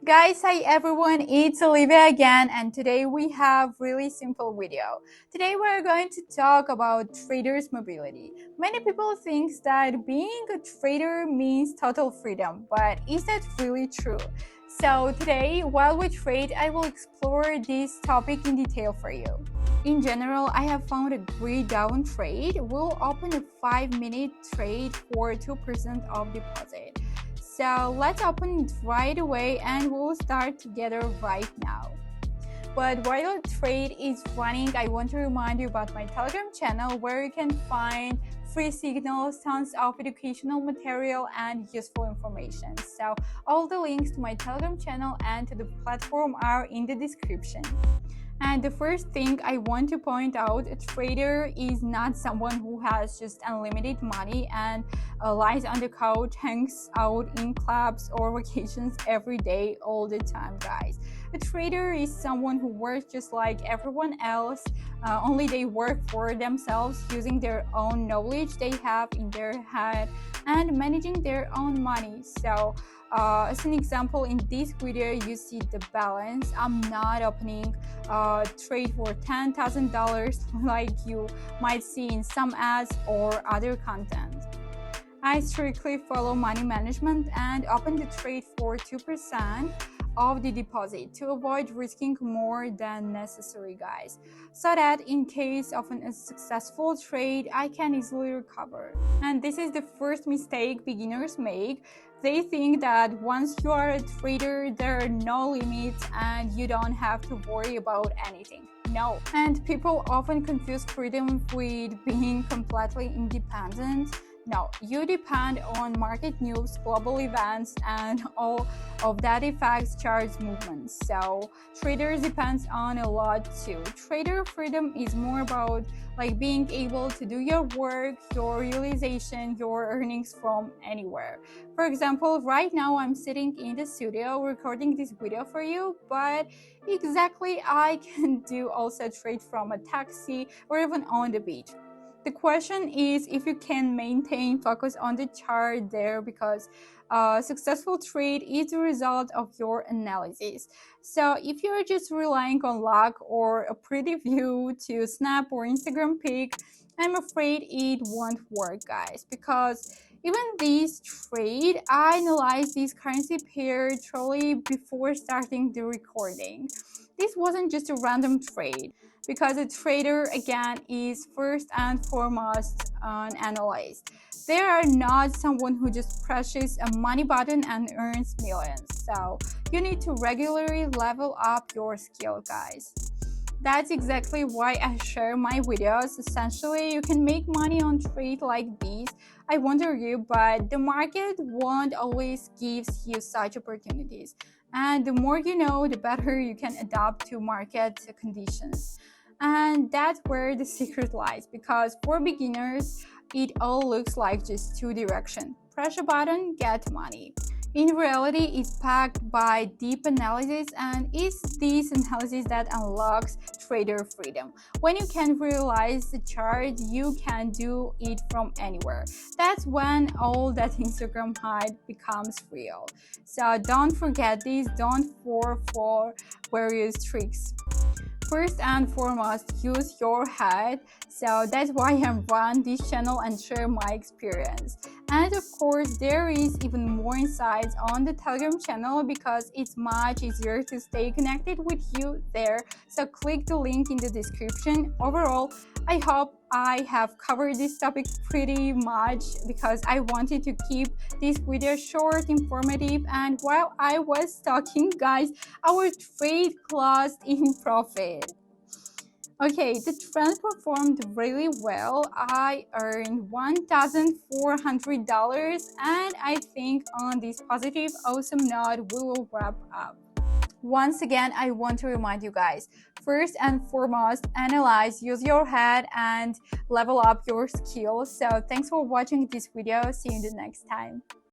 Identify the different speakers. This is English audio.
Speaker 1: Guys, hi everyone, it's Olivia again, and today we have really simple video. Today we're going to talk about traders mobility. Many people think that being a trader means total freedom, but is that really true? So today, while we trade, I will explore this topic in detail for you. In general, I have found a great down trade. We'll open a 5-minute trade for 2% of deposit. So let's open it right away and we'll start together right now. But while the trade is running, I want to remind you about my Telegram channel where you can find free signals, tons of educational material and useful information. So all the links to my Telegram channel and to the platform are in the description. And the first thing I want to point out, a trader is not someone who has just unlimited money and lies on the couch, hangs out in clubs or vacations every day all the time, guys. A trader is someone who works just like everyone else, only they work for themselves using their own knowledge they have in their head and managing their own money. So as an example, in this video you see the balance. I'm not opening trade for $10,000 like you might see in some ads or other content. I strictly follow money management and open the trade for 2% of the deposit to avoid risking more than necessary, guys, so that in case of an unsuccessful trade I can easily recover. And this is the first mistake beginners make. They think that once you are a trader there are no limits and you don't have to worry about anything. No. And people often confuse freedom with being completely independent. No, you depend on market news, global events, and all of that affects chart movements. So traders depends on a lot too. Trader freedom is more about like being able to do your work, your realization, your earnings from anywhere. For example, right now I'm sitting in the studio recording this video for you, but exactly I can do also trade from a taxi or even on the beach. The question is if you can maintain focus on the chart there, because a successful trade is the result of your analysis. So if you're just relying on luck or a pretty view to snap or Instagram pic, I'm afraid it won't work, guys, because even this trade, I analyzed this currency pair truly before starting the recording. This wasn't just a random trade, because a trader again is first and foremost an analyst. They are not someone who just presses a money button and earns millions. So you need to regularly level up your skill, guys. That's exactly why I share my videos. Essentially, you can make money on trade like these. I wonder you, but the market won't always give you such opportunities. And the more you know, the better you can adapt to market conditions. And that's where the secret lies, because for beginners, it all looks like just two directions. Press a button, get money. In reality, it's packed by deep analysis, and it's this analysis that unlocks trader freedom. When you can realize the chart, you can do it from anywhere. That's when all that Instagram hype becomes real. So don't forget this, don't fall for various tricks. First and foremost, use your head. So that's why I run this channel and share my experience. And of course, there is even more insights on the Telegram channel because it's much easier to stay connected with you there. So click the link in the description. Overall, I hope I have covered this topic pretty much because I wanted to keep this video short, informative, and while I was talking, guys, our trade closed in profit. Okay, the trend performed really well. I earned $1,400, and I think on this positive, awesome note, we will wrap up. Once again, I want to remind you guys, first and foremost, analyze, use your head, and level up your skills. So thanks for watching this video. See you in the next time.